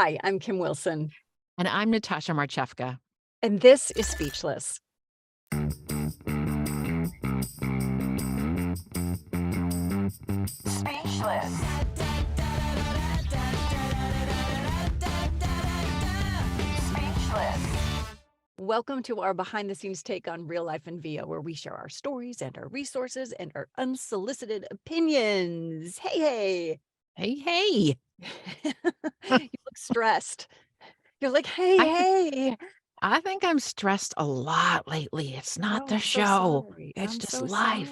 Hi, I'm Kim Wilson, And I'm Natasha Marchewka. and this is Speechless. Speechless. Speechless. Welcome to our behind-the-scenes take on real life in VO, where we share our stories and our resources and our unsolicited opinions. Hey, Hey, hey. hey. You look stressed. You're like, hey, I, hey. I think I'm stressed a lot lately. It's not Oh, the I'm so show. sorry. It's I'm just so life.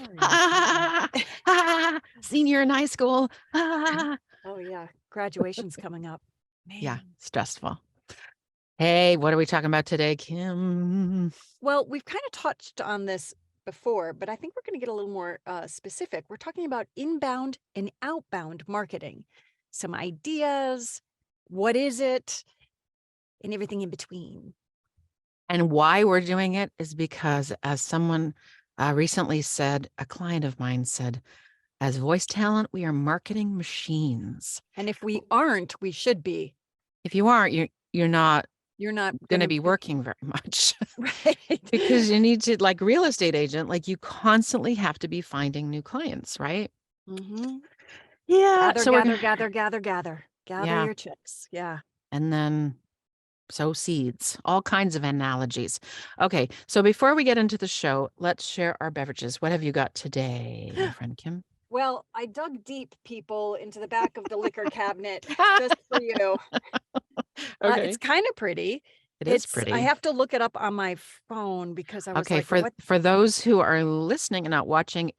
sorry. Senior in high school. Oh, yeah. Graduation's coming up. Yeah, Man. stressful. Hey, what are we talking about today, Kim? Well, we've kind of touched on this before, but I think we're going to get a little more specific. We're talking about inbound and outbound marketing, some ideas, what is it, and everything in between. And why we're doing it is because, as someone recently said, a client of mine said, as voice talent, we are marketing machines. And if we aren't, we should be. If you aren't, you're not You're not going going to to be working very much. right. Because you need to, like real estate agent, like you constantly have to be finding new clients, right? Mm-hmm. Yeah. Gather, So we're gather, gonna, gather, gather, gather. Gather yeah. your chips. Yeah. And then sow seeds, all kinds of analogies. Okay. So before we get into the show, let's share our beverages. What have you got today, my friend Kim? Well, I dug deep, people, into the back of the liquor cabinet just for you. Okay. It's kind of pretty. It is I pretty. have to look it up on my phone because I was Okay. like, For what? for those who are listening and not watching,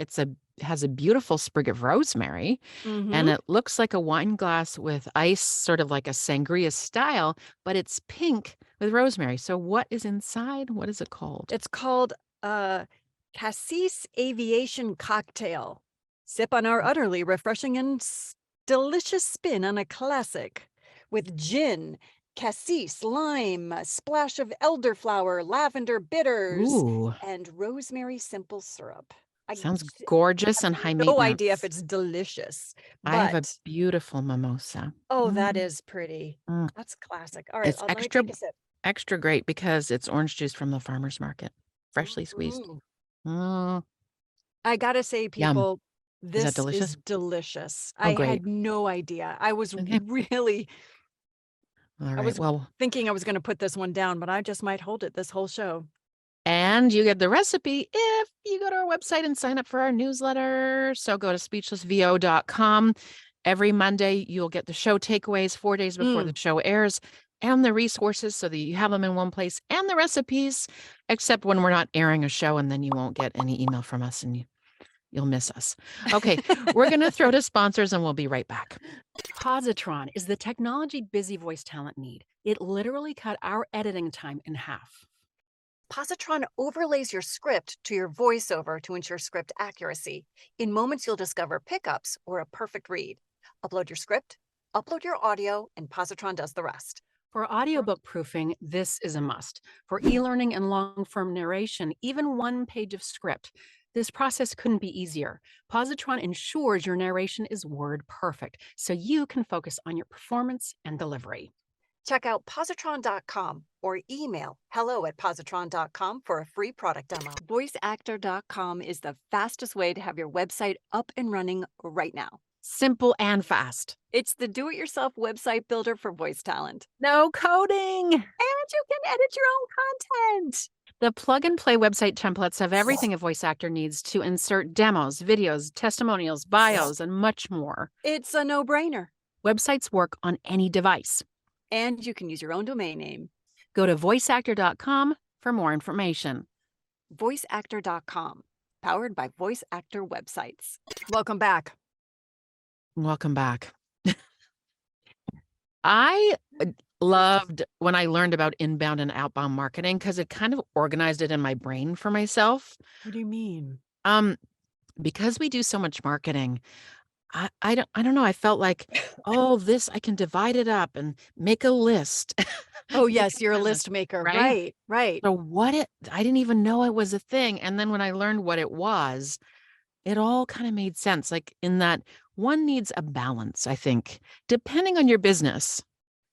has a beautiful sprig of rosemary. Mm-hmm. And it looks like a wine glass with ice, sort of like a sangria style, but it's pink with rosemary. So what is inside? What is it called? It's called Cassis Aviation Cocktail. Sip on our utterly refreshing and delicious spin on a classic with gin, cassis, lime, a splash of elderflower, lavender bitters, Ooh, and rosemary simple syrup. I sounds gorgeous and high have no idea if maintenance. it's delicious, I have a but beautiful mimosa. oh, that Mm, is pretty. mm. That's classic. All right, It's let me take a sip. extra great because it's orange juice from the farmer's market, freshly squeezed. Mhm. Mm, I gotta say, yum. people, Is that this is delicious? delicious. Oh, I great. had no idea. I was Okay. really, All I right. was Well, thinking I was going to put this one down, but I just might hold it this whole show. and you get the recipe if you go to our website and sign up for our newsletter. So go to speechlessvo.com. Every Monday, you'll get the show takeaways 4 days before the show airs and the resources so that you have them in one place and the recipes, except when we're not airing a show, and then you won't get any email from us and you'll miss us. Okay, we're going to throw to sponsors and we'll be right back. POZOTRON is the technology busy voice talent need. It literally cut our editing time in half. Positron overlays your script to your voiceover to ensure script accuracy. In moments, you'll discover pickups or a perfect read. Upload your script, upload your audio, and Positron does the rest. For audiobook proofing, this is a must. For e-learning and long-form narration, even one page of script. This process couldn't be easier. POZOTRON ensures your narration is word perfect, so you can focus on your performance and delivery. Check out positron.com or email hello@positron.com for a free product demo. VoiceActor.com is the fastest way to have your website up and running right now. Simple and fast. It's the do-it-yourself website builder for voice talent. No coding. And you can edit your own content. The plug and play website templates have everything a voice actor needs to insert demos, videos, testimonials, bios, and much more. It's a no-brainer. Websites work on any device. And you can use your own domain name. Go to voiceactor.com for more information. VoiceActor.com, powered by Voice Actor Websites. Welcome back. Welcome back. I loved when I learned about inbound and outbound marketing because it kind of organized it in my brain for myself. What do you mean? Because we do so much marketing, I don't know. I felt like, oh, this I can divide it up and make a list. Oh, Make yes, a you're a business, list maker. right? Right. So I didn't even know it was a thing. And then when I learned what it was, it all kind of made sense. Like in that one needs a balance, I think, depending on your business.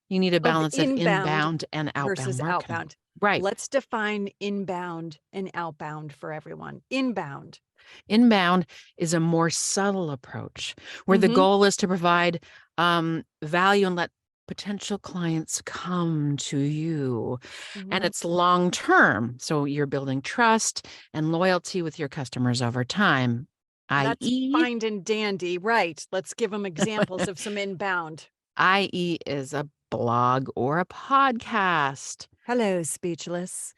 You need a of balance of inbound inbound and outbound versus marketing. outbound. Right. Let's define inbound and outbound for everyone. Inbound. Inbound is a more subtle approach where the Mhm. goal is to provide value and let potential clients come to you. And Mhm. it's long term. So you're building trust and loyalty with your customers over time, That's i.e., fine and dandy. Right. Let's give them examples of some inbound. i.e. is a blog or a podcast. Hello, speechless.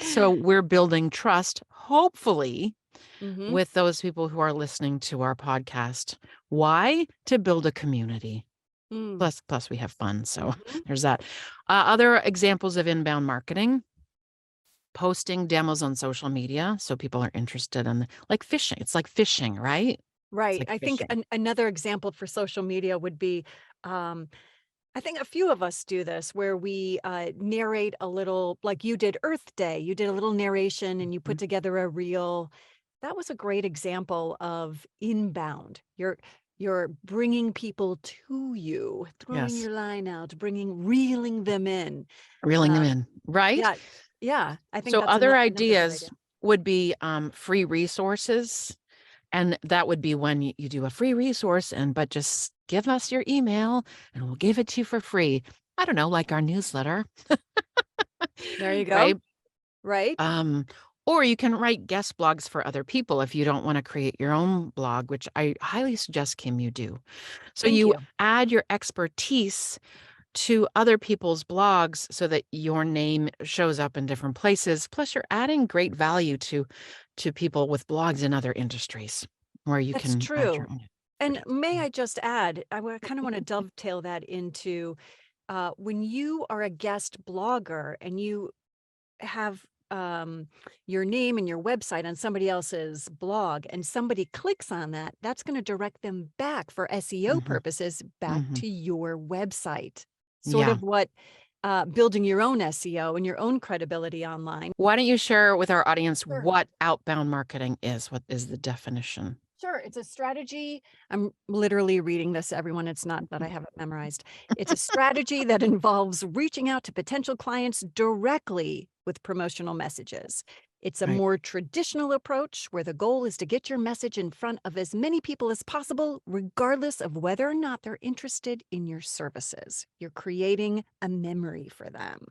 So we're building trust, hopefully, Mhm. with those people who are listening to our podcast. Why? To build a community. Mm. Plus we have fun. So Mhm. there's that. Other examples of inbound marketing, posting demos on social media. So people are interested in like fishing. It's like fishing, right? It's Right. like I think fishing. another example for social media would be, I think a few of us do this where we narrate a little, like you did Earth Day. You did a little narration and you put Mhm. together a reel. That was a great example of inbound. You're bringing people to you, throwing Yes. your line out, reeling them in. Reeling them Um, in, right? yeah, yeah. I think So that's other another good ideas idea. would be free resources. And that would be when you do a free resource but just give us your email and we'll give it to you for free. I don't know, like our newsletter, There you go. right? Right. Or you can write guest blogs for other people if you don't want to create your own blog, which I highly suggest, Kim, you do. So Thank you you. add your expertise to other people's blogs so that your name shows up in different places. Plus, you're adding great value to people with blogs in other industries where you That's can add true. your own And expertise. may I just add, kind of want to dovetail that into when you are a guest blogger and you have your name and your website on somebody else's blog and somebody clicks on that, that's going to direct them back for SEO Mhm, purposes back mhm. to your website. Sort Yeah. of what building your own SEO and your own credibility online. Why don't you share with our audience Sure. what outbound marketing is? What is the definition? Sure, it's a strategy. I'm literally reading this, everyone. It's not that I have it memorized. It's a strategy that involves reaching out to potential clients directly with promotional messages. It's a Right. more traditional approach where the goal is to get your message in front of as many people as possible, regardless of whether or not they're interested in your services. You're creating a memory for them.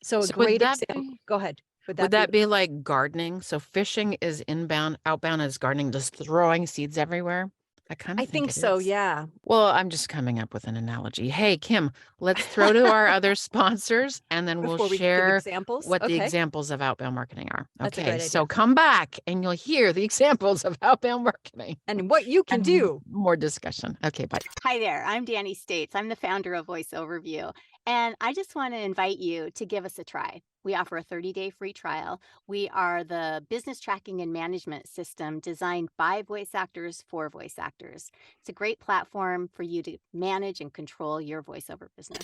So, a So would great that example. be Go ahead. Would would that be? that be like gardening? So fishing is inbound, outbound is gardening, just throwing seeds everywhere? I kind I of think think it so. is. Yeah. Well, I'm just coming up with an analogy. Hey, Kim, let's throw to our other sponsors and then we'll Before we give share examples. what the Okay. examples of outbound marketing are. That's a Okay, great so idea. come back and you'll hear the examples of outbound marketing And what you can and do. more discussion. Okay, bye. Hi there, I'm Danny States. I'm the founder of VoiceOverview, and I just want to invite you to give us a try. We offer a 30-day free trial. We are the business tracking and management system designed by voice actors for voice actors. It's a great platform for you to manage and control your voiceover business.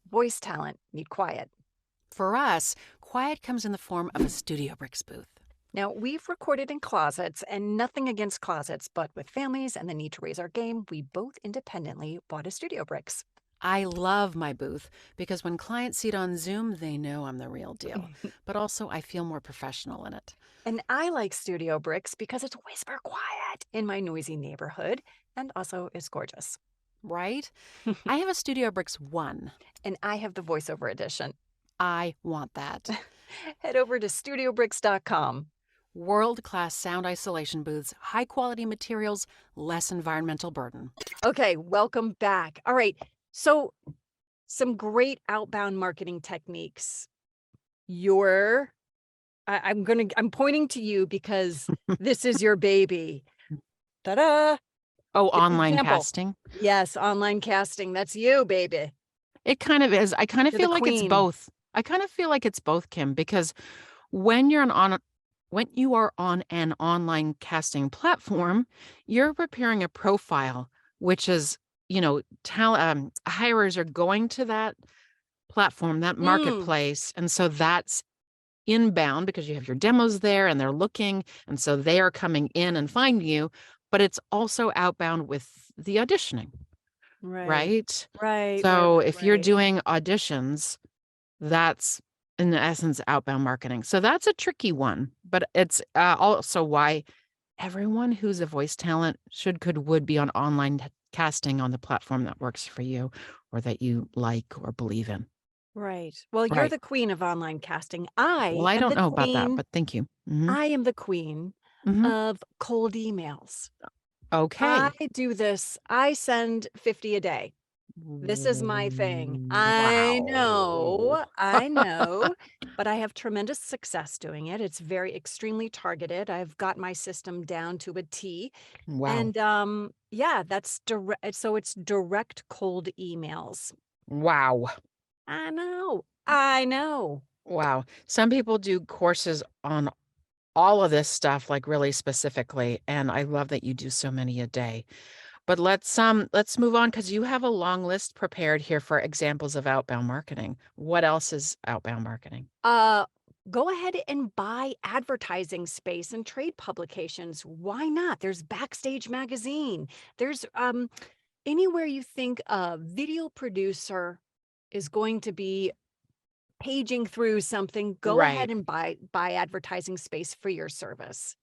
Voice talent need quiet. For us, quiet comes in the form of a STUDIOBRICKS booth. Now, we've recorded in closets, and nothing against closets, but with families and the need to raise our game, we both independently bought a StudioBricks. I love my booth because when clients see it on Zoom, they know I'm the real deal. But also, I feel more professional in it. And I like StudioBricks because it's whisper quiet in my noisy neighborhood, and also it's gorgeous. Right? I have a StudioBricks 1. And I have the voiceover edition. I want that. Head over to studiobricks.com. World-class sound isolation booths, high-quality materials, less environmental burden. Okay, welcome back. All right, so some great outbound marketing techniques. I'm pointing to you because this is your baby. Ta-da! Oh, Give an online example. casting. Yes, online casting. That's you, baby. It kind of is. I kind of You're the feel like it's queen. both. I kind of feel like it's both, Kim, because when you are on an online casting platform, you're preparing a profile, which is, hirers are going to that platform, that marketplace. And so that's inbound because you have your demos there and they're looking. And so they are coming in and finding you, but it's also outbound with the auditioning. right? Right. So if you're doing auditions, that's in essence outbound marketing. So that's a tricky one, but it's also why everyone who's a voice talent would be on online casting on the platform that works for you or that you like or believe in. Right. Well, you're Right. the queen of online casting. Well, I don't know about that, but thank you. Mhm. I am the queen Mhm. of cold emails. Okay. I do this. I send 50 a day. This is my thing. I Wow. know, but I have tremendous success doing it. It's very extremely targeted. I've got my system down to a T. Wow. And yeah, that's direct. So it's direct cold emails. Wow. I know. I know. Wow. Some people do courses on all of this stuff, like really specifically, and I love that you do so many a day. But let's move on because you have a long list prepared here for examples of outbound marketing. What else is outbound marketing? Go ahead and buy advertising space and trade publications. Why not? There's Backstage Magazine. There's anywhere you think a video producer is going to be paging through something, go ahead Right. and buy advertising space for your service.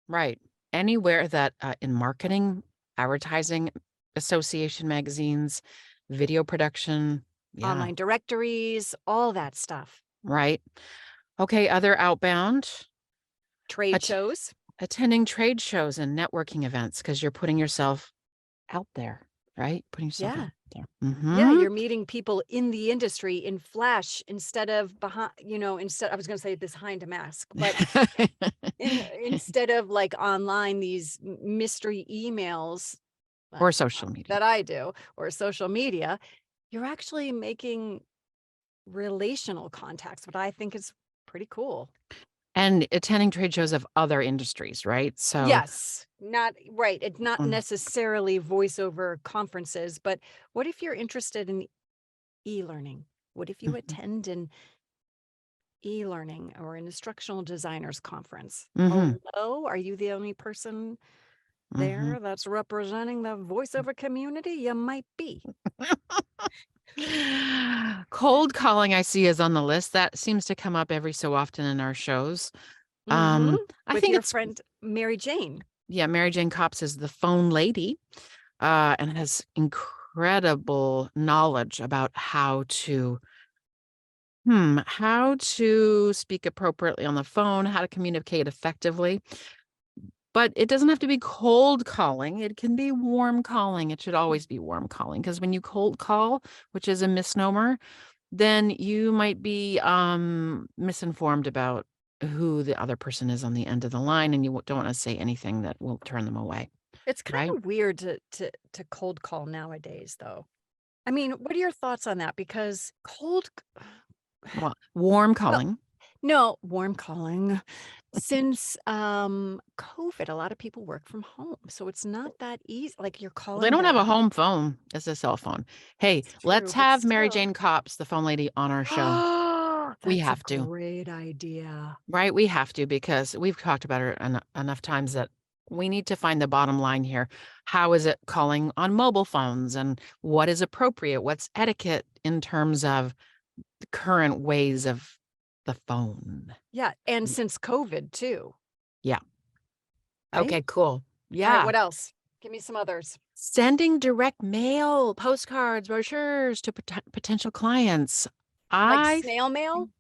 Right. Anywhere that in marketing, advertising, association magazines, video production. Yeah. Online directories, all that stuff. Right. Okay. Other outbound, Trade Att- shows. attending trade shows and networking events because you're putting yourself out there, right? Putting yourself Yeah. out there. Yeah, Mhm. you're meeting people in the industry in flash instead of behind, instead I was going to say behind a mask, but instead of like online these mystery emails Or social media. that I do or social media, you're actually making relational contacts, what I think is pretty cool. And attending trade shows of other industries, right? So Yes, not right. It's not Mm. necessarily voiceover conferences, but what if you're interested in e-learning? What if you Mhm. attend an e-learning or an instructional designers conference? Mhm. Hello, are you the only person Mhm. there that's representing the voiceover community? You might be. Cold calling I see is on the list. That seems to come up every so often in our shows. Mhm. I With think your it's friend Mary Jane. yeah, Mary Jane Cops is the phone lady, and has incredible knowledge about how to speak appropriately on the phone, how to communicate effectively. But it doesn't have to be cold calling. It can be warm calling. It should always be warm calling because when you cold call, which is a misnomer, then you might be misinformed about who the other person is on the end of the line, and you don't want to say anything that will turn them away, It's kind right? of weird to cold call nowadays, though. I mean, what are your thoughts on that? Because Well, warm well, calling. no, warm calling. Since COVID, a lot of people work from home, so it's not that easy. Like you're They calling don't have a back. home phone. It's a cell phone. Hey, It's let's true, but have Mary still. Jane Cops, the phone lady, on our show. We That's a have to. great idea. Right? We have to because we've talked about it enough times that we need to find the bottom line here. How is it calling on mobile phones and what is appropriate? What's etiquette in terms of the current ways of the phone? Yeah, and since COVID too, Yeah. right? Okay, cool. All right, Yeah. what else? Give me some others. Sending direct mail, postcards, brochures to potential clients. Like I snail mail?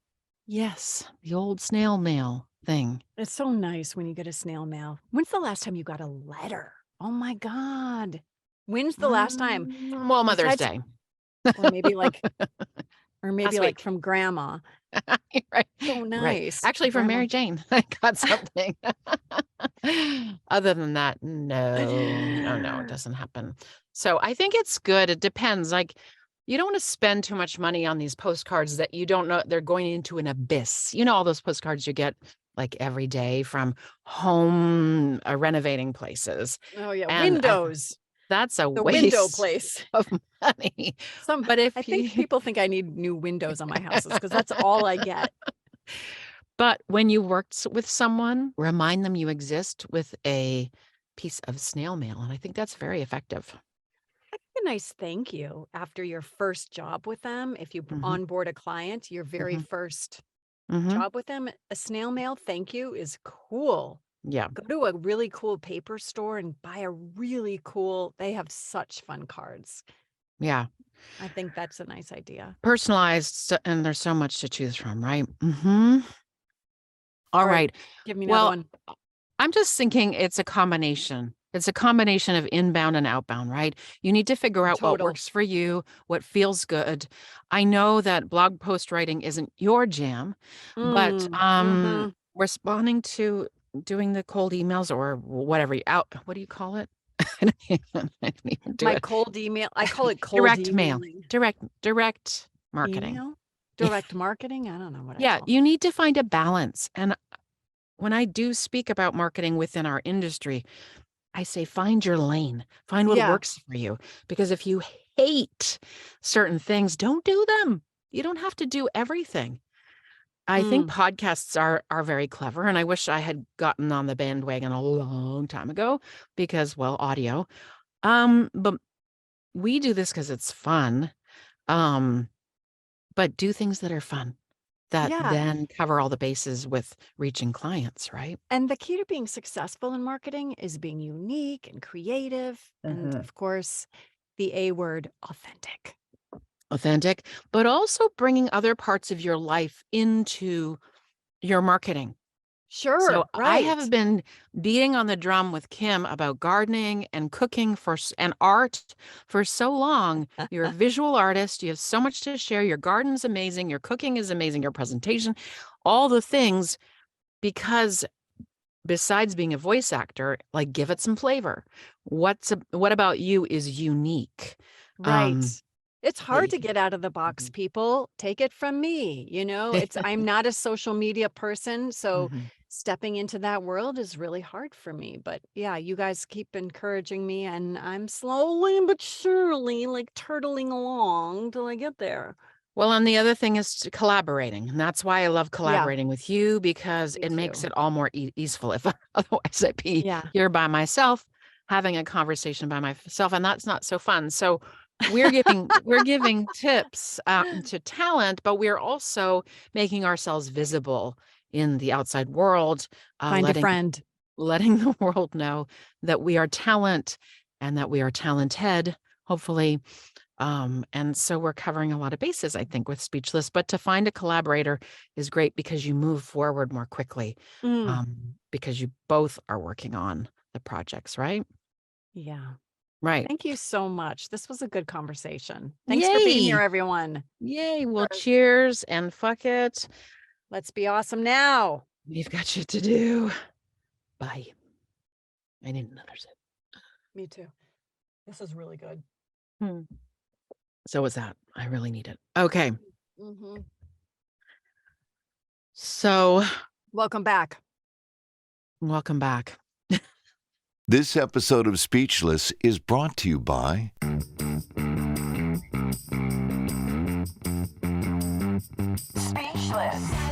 Yes, the old snail mail thing. It's so nice when you get a snail mail. When's the last time you got a letter? Oh my God. When's the last time? Well, Mother's Besides, Day. or maybe like, Last like week. from grandma. Right. So Right. nice. Actually, from Grandma. Mary Jane, I got something. Other than that, no, it doesn't happen. So I think it's good. It depends. Like, you don't want to spend too much money on these postcards that you don't know they're going into an abyss. You know, all those postcards you get like every day from home renovating places. Oh yeah, And windows. that's a The window waste place. of money. But if I think you people think I need new windows on my houses because that's all I get. But when you worked with someone, remind them you exist with a piece of snail mail, and I think that's very effective. A nice thank you after your first job with them. If you Mhm. onboard a client, your very Mhm. first Mhm. job with them, a snail mail thank you is cool. Yeah. Go to a really cool paper store and buy a really cool, they have such fun cards. Yeah. I think that's a nice idea. Personalized, and there's so much to choose from, right? Mhm. All All right, right. give me another Well, one. I'm just thinking it's a combination. It's a combination of inbound and outbound, right? You need to figure out what Total. works for you, what feels good. I know that blog post writing isn't your jam, but Mhm. responding to doing the cold emails or whatever what do you call it? I don't even do My it. cold email, I call it cold Direct mail. emailing. Direct marketing. Email? Direct marketing? I don't know what I Yeah, call you need to find a balance. And when I do speak about marketing within our industry, I say find your lane, find what Yeah. works for you. Because if you hate certain things, don't do them. You don't have to do everything. I think podcasts are very clever, and I wish I had gotten on the bandwagon a long time ago because, well, audio. But we do this because it's fun. But do things that are fun that Yeah. then cover all the bases with reaching clients, right? And the key to being successful in marketing is being unique and creative. And of course, the A word, authentic. Authentic, but also bringing other parts of your life into your marketing. So Sure, I right. have been beating on the drum with Kim about gardening and cooking and art for so long. You're a visual artist. You have so much to share. Your garden's amazing. Your cooking is amazing. Your presentation, all the things, because besides being a voice actor, like give it some flavor. What about you is unique? Right. It's That hard you to can. get out of the box, Mhm. people. Take it from me. I'm not a social media person, so Mhm. stepping into that world is really hard for me. But yeah, you guys keep encouraging me, and I'm slowly but surely like turtling along till I get there. Well, and the other thing is collaborating. And that's why I love Yeah, collaborating with you because me it makes too. it all more easeful. If otherwise I'd be Yeah. here by myself having a conversation by myself, and that's not so fun. So we're giving tips to talent, but we're also making ourselves visible in the outside world, Find a friend. letting the world know that we are talent and that we are talented, hopefully. And so we're covering a lot of bases, I think, with Speechless. But to find a collaborator is great because you move forward more quickly, Mm, because you both are working on the projects, right? yeah. Right. Thank you so much. This was a good conversation. Thanks for being here, Yay. everyone. Yay. Well, cheers and fuck it. Let's be awesome now. We've got shit to do. Bye. I need another sip. Me too. This is really good. So was that. I really need it. Okay. Mm-hmm. So Welcome back. welcome back. This episode of Speechless is brought to you by Speechless.